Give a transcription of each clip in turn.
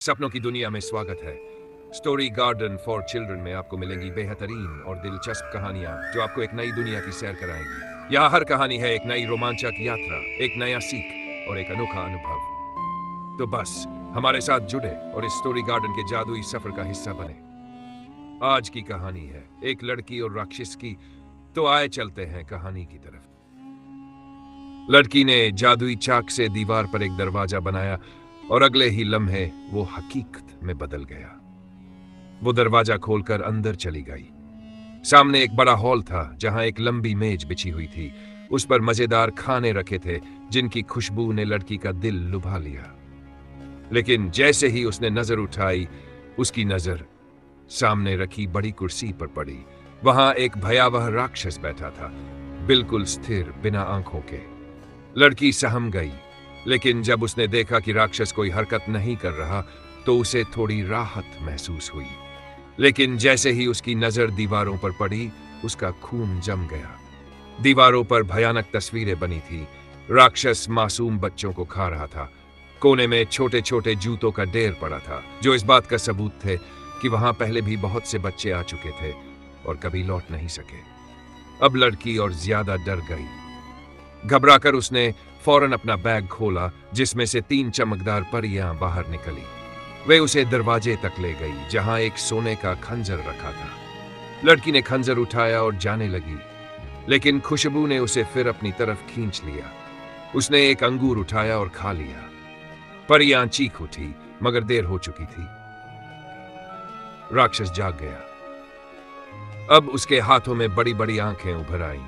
सपनों की दुनिया में स्वागत है। स्टोरी गार्डन फॉर चिल्ड्रन में आपको मिलेंगी बेहतरीन और दिलचस्प कहानियां जो आपको एक नई दुनिया की सैर कराएंगी। यहाँ हर कहानी है एक नई रोमांचक यात्रा, एक नया सीख और एक अनोखा अनुभव। तो बस हमारे साथ जुड़े और इस स्टोरी गार्डन के जादुई सफर का हिस्सा बने। आज की कहानी है एक लड़की और राक्षस की। तो आए चलते हैं कहानी की तरफ। लड़की ने जादुई चाक से दीवार पर एक दरवाजा बनाया और अगले ही लम्हे वो हकीकत में बदल गया। वो दरवाजा खोलकर अंदर चली गई। सामने एक बड़ा हॉल था जहां एक लंबी मेज बिछी हुई थी। उस पर मजेदार खाने रखे थे जिनकी खुशबू ने लड़की का दिल लुभा लिया। लेकिन जैसे ही उसने नजर उठाई, उसकी नजर सामने रखी बड़ी कुर्सी पर पड़ी। वहां एक भयावह राक्षस बैठा था, बिल्कुल स्थिर, बिना आंखों के। लड़की सहम गई, लेकिन जब उसने देखा कि राक्षस कोई हरकत नहीं कर रहा तो उसे थोड़ी राहत महसूस हुई। लेकिन जैसे ही उसकी नजर दीवारों पर पड़ी, उसका खून जम गया। दीवारों पर भयानक तस्वीरें बनी थी। राक्षस मासूम बच्चों को खा रहा था। कोने में छोटे छोटे जूतों का ढेर पड़ा था, जो इस बात का सबूत थे कि वहां पहले भी बहुत से बच्चे आ चुके थे और कभी लौट नहीं सके। अब लड़की और ज्यादा डर गई। घबराकर उसने फौरन अपना बैग खोला, जिसमें से 3 चमकदार परियां बाहर निकली। वे उसे दरवाजे तक ले गई जहां एक सोने का खंजर रखा था। लड़की ने खंजर उठाया और जाने लगी, लेकिन खुशबू ने उसे फिर अपनी तरफ खींच लिया। उसने एक अंगूर उठाया और खा लिया। परियां चीख उठी, मगर देर हो चुकी थी। राक्षस जाग गया। अब उसके हाथों में बड़ी बड़ी आंखें उभर आईं।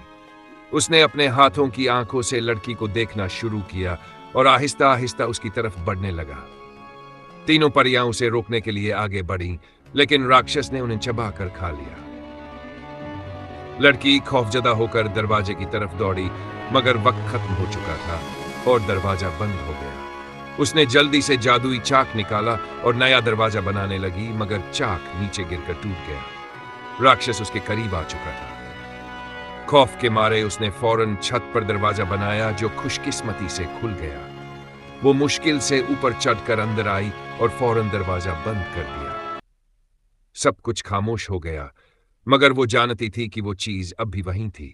उसने अपने हाथों की आंखों से लड़की को देखना शुरू किया और आहिस्ता आहिस्ता उसकी तरफ बढ़ने लगा। तीनों परियां उसे रोकने के लिए आगे बढ़ीं, लेकिन राक्षस ने उन्हें चबाकर खा लिया। लड़की खौफजदा होकर दरवाजे की तरफ दौड़ी, मगर वक्त खत्म हो चुका था और दरवाजा बंद हो गया। उसने जल्दी से जादुई चाक निकाला और नया दरवाजा बनाने लगी, मगर चाक नीचे गिरकर टूट गया। राक्षस उसके करीब आ चुका था। खौफ के मारे उसने फौरन छत पर दरवाजा बनाया, जो खुशकिस्मती से खुल गया। वो मुश्किल से ऊपर चढ़कर अंदर आई और फौरन दरवाजा बंद कर दिया। सब कुछ खामोश हो गया, मगर वो जानती थी कि वो चीज अब भी वहीं थी।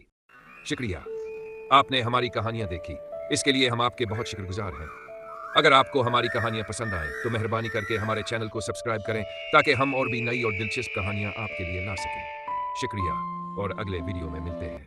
शुक्रिया, आपने हमारी कहानियां देखी। इसके लिए हम आपके बहुत शुक्रगुजार हैं। अगर आपको हमारी कहानियां पसंद आए तो मेहरबानी करके हमारे चैनल को सब्सक्राइब करें, ताकि हम और भी नई और दिलचस्प कहानियां आपके लिए ला सकें। शुक्रिया और अगले वीडियो में मिलते हैं।